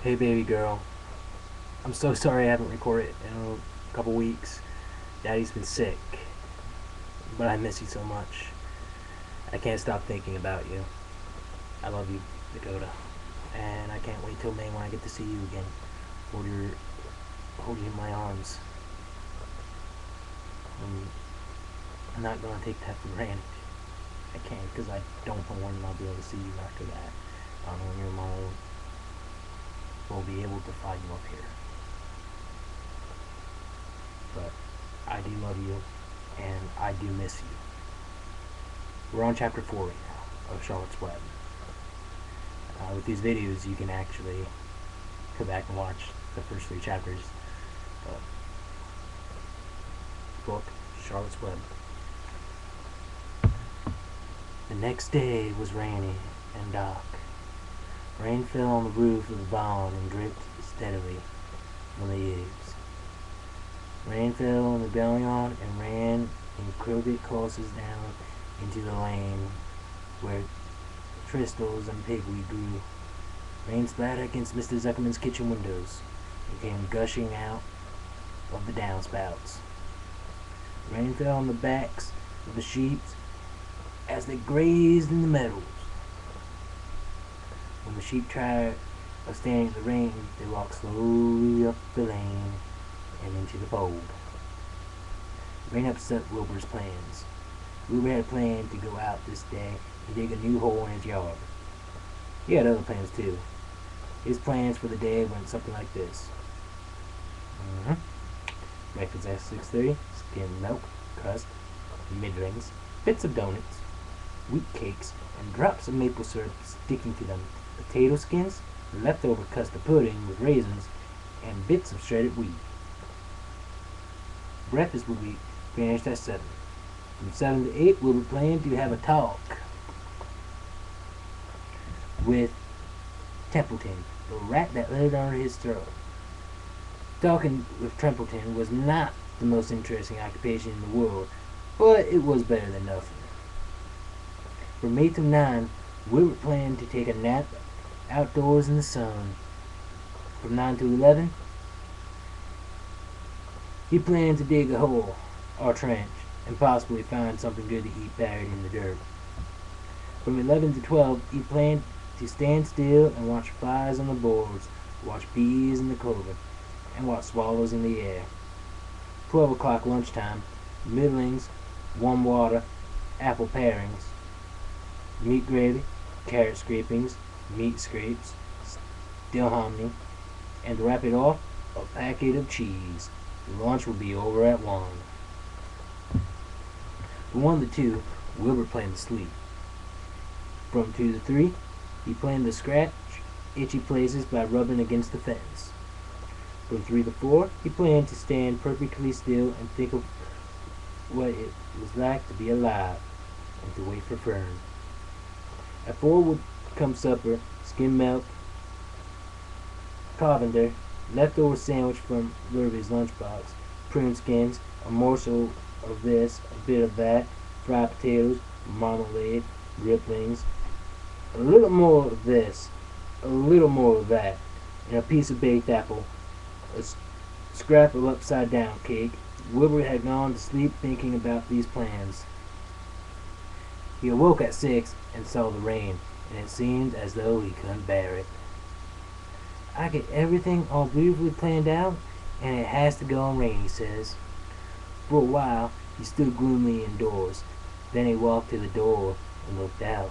Hey baby girl, I'm so sorry I haven't recorded in a couple weeks. Daddy's been sick, but I miss you so much. I can't stop thinking about you. I love you, Dakota, and I can't wait till May when I get to see you again. Hold your, hold you in my arms. I'm not gonna take that for granted. I can't because I don't know when I'll be able to see you after that. I don't know when your mom will be able to fly you up here. But I do love you, and I do miss you. We're on chapter 4 right now of Charlotte's Web. With these videos, you can actually go back and watch the first 3 chapters of the book Charlotte's Web. The next day was rainy and dark. Rain fell on the roof of the barn and dripped steadily from the eaves. Rain fell on the barnyard and ran in crooked courses down into the lane where tristles and pigweed grew. Rain splattered against Mr. Zuckerman's kitchen windows and came gushing out of the downspouts. Rain fell on the backs of the sheep as they grazed in the meadows. When the sheep tired of standing in the rain, they walked slowly up the lane and into the fold. Rain upset Wilbur's plans. Wilbur had planned to go out this day and dig a new hole in his yard. He had other plans too. His plans for the day went something like this. Breakfast at 6:30, skimmed milk, crust, middlings, bits of donuts, wheat cakes, and drops of maple syrup sticking to them, potato skins, leftover custard pudding with raisins, and bits of shredded wheat. Breakfast would be finished at 7. From 7 to 8, we were planning to have a talk with Templeton, the rat that lived under his throat. Talking with Templeton was not the most interesting occupation in the world, but it was better than nothing. From 8 to 9, we were planning to take a nap outdoors in the sun. From 9 to 11, he planned to dig a hole or trench and possibly find something good to eat buried in the dirt. From 11 to 12, he planned to stand still and watch flies on the boards, watch bees in the clover, and watch swallows in the air. 12 o'clock lunchtime, middlings, warm water, apple parings, meat gravy, carrot scrapings, meat scrapes, dill hominy, and to wrap it off, a packet of cheese. Lunch will be over at 1. From 1 to 2, Wilbur planned to sleep. From 2 to 3, he planned to scratch itchy places by rubbing against the fence. From 3 to 4, he planned to stand perfectly still and think of what it was like to be alive and to wait for Fern. At 4 would come supper, skim milk, provender, leftover sandwich from Lurvy's lunchbox, prune skins, a morsel of this, a bit of that, fried potatoes, marmalade, ripplings, a little more of this, a little more of that, and a piece of baked apple, a scrap of upside down cake. Wilbur had gone to sleep thinking about these plans. He awoke at 6 and saw the rain, and it seemed as though he couldn't bear it. I get everything all beautifully planned out, and it has to go and rain, he says. For a while, he stood gloomily indoors. Then he walked to the door and looked out.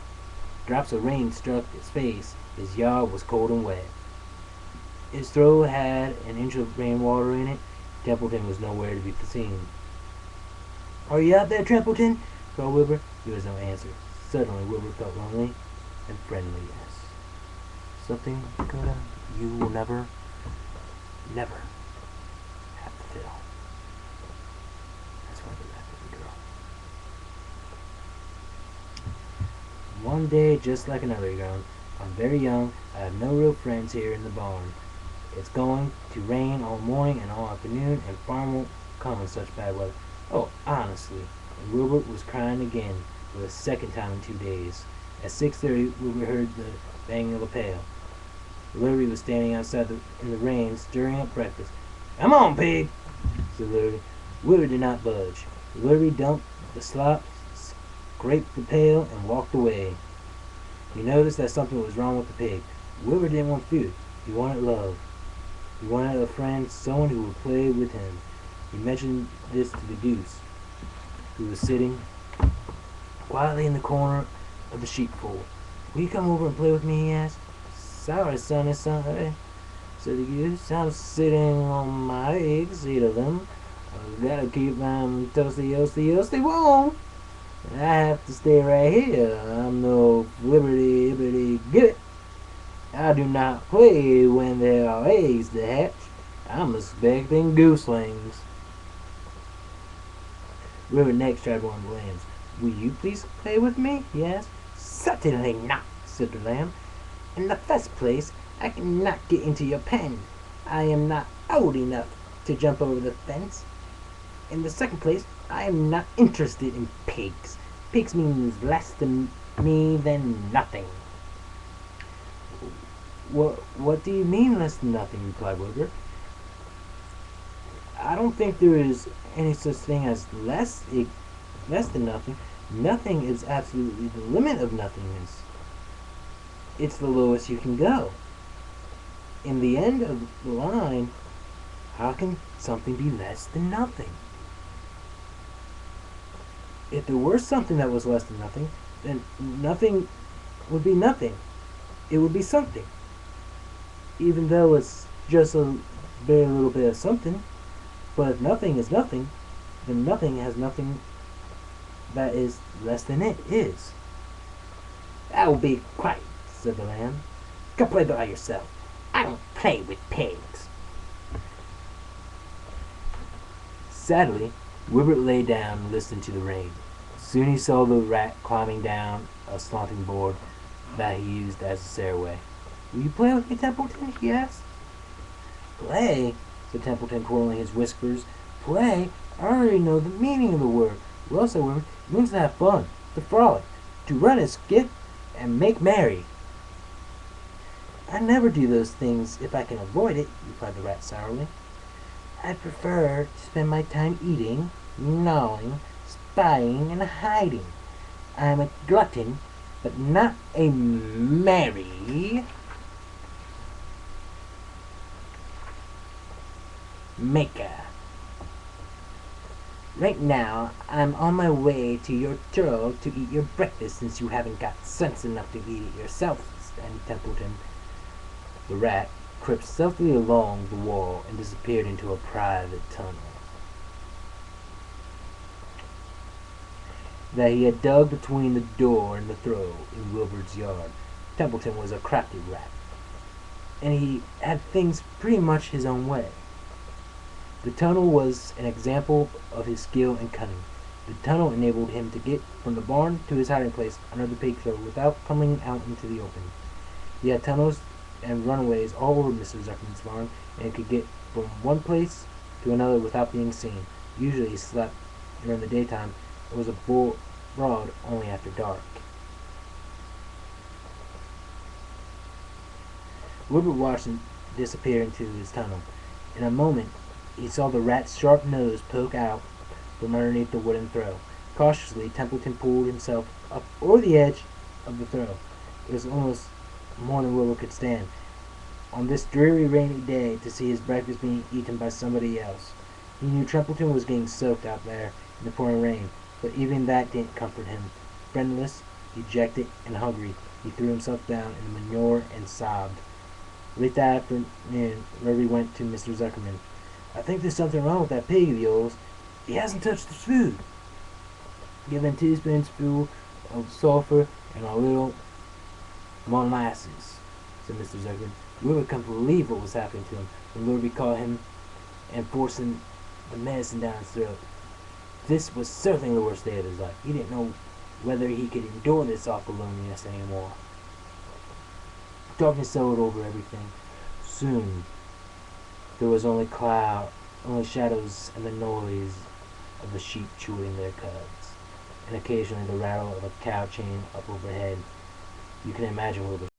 Drops of rain struck his face. His yard was cold and wet. His throat had an inch of rainwater in it. Templeton was nowhere to be seen. "Are you out there, Templeton?" called Wilbur. There was no answer. Suddenly, Wilbur felt lonely and friendly. Yes. Something, Dakota, you will never, never have to feel. That's why I that baby girl. One day, just like another young. I'm very young. I have no real friends here in the barn. It's going to rain all morning and all afternoon, and farm won't come in such bad weather. Oh, honestly. And Wilbur was crying again for the second time in 2 days. At 6:30, Wilbur heard the banging of a pail. Liberty was standing outside in the rain, stirring up breakfast. "Come on, pig," said Liberty. Wilbur did not budge. Liberty dumped the slop, scraped the pail, and walked away. He noticed that something was wrong with the pig. Wilbur didn't want food. He wanted love. He wanted a friend, someone who would play with him. He mentioned this to the goose, who was sitting quietly in the corner of the sheepfold. "Will you come over and play with me?" he asked. "Sorry, sonny, sorry," said the goose. "I'm sitting on my eggs, 8 of them. I've got to keep them toasty warm. I have to stay right here. I'm no liberty, get it. I do not play when there are eggs to hatch. I'm expecting gooselings." River next tried one of the lambs. "Will you please play with me?" he asked. "Certainly not," said the lamb. "In the first place, I cannot get into your pen. I am not old enough to jump over the fence. In the second place, I am not interested in pigs. Pigs means less to me than nothing." What do you mean less than nothing?" replied Wilbur. "I don't think there is any such thing as less than nothing. Nothing is absolutely the limit of nothingness. It's the lowest you can go. In the end of the line, how can something be less than nothing? If there were something that was less than nothing, then nothing would be nothing. It would be something. Even though it's just a very little bit of something. But if nothing is nothing, then nothing has nothing that is less than it is." "That will be quite," said the lamb. "Go play by yourself. I don't play with pigs." Sadly, Wilbur lay down and listened to the rain. Soon he saw the rat climbing down a slanting board that he used as a stairway. "Will you play with me, Templeton?" he asked. "Play?" said Templeton, twirling his whiskers. "Play? I already know the meaning of the word." "Well," said Wilbur, "it means to have fun, to frolic, to run and skip, and make merry." "I never do those things if I can avoid it," replied the rat sourly. "I prefer to spend my time eating, gnawing, spying, and hiding. I am a glutton, but not a merry maker. Right now, I'm on my way to your turtle to eat your breakfast since you haven't got sense enough to eat it yourself," said Templeton. The rat crept stealthily along the wall and disappeared into a private tunnel that he had dug between the door and the throw in Wilbur's yard. Templeton was a crafty rat, and he had things pretty much his own way. The tunnel was an example of his skill and cunning. The tunnel enabled him to get from the barn to his hiding place under the pig throw without coming out into the open. He had tunnels and runways all over Mr. Zuckerman's farm, and could get from one place to another without being seen. Usually he slept during the daytime and was abroad only after dark. Wilbur watched him disappear into his tunnel. In a moment he saw the rat's sharp nose poke out from underneath the wooden throw. Cautiously, Templeton pulled himself up over the edge of the throw. It was almost more than Wilbur could stand, on this dreary rainy day, to see his breakfast being eaten by somebody else. He knew Templeton was getting soaked out there in the pouring rain, but even that didn't comfort him. Friendless, dejected, and hungry, he threw himself down in the manure and sobbed. Late that afternoon, Ruby went to Mr. Zuckerman. "I think there's something wrong with that pig of yours. He hasn't touched the food." "Give him 2 spoonsful of sulphur and a little molasses," said Mr. Zuckerman. Wilbur couldn't believe what was happening to him when Wilbur caught him and forcing the medicine down his throat. This was certainly the worst day of his life. He didn't know whether he could endure this awful loneliness anymore. Darkness settled over everything. Soon there was only shadows and the noise of the sheep chewing their cuds, and occasionally the rattle of a cow chain up overhead. You can imagine Wilbur's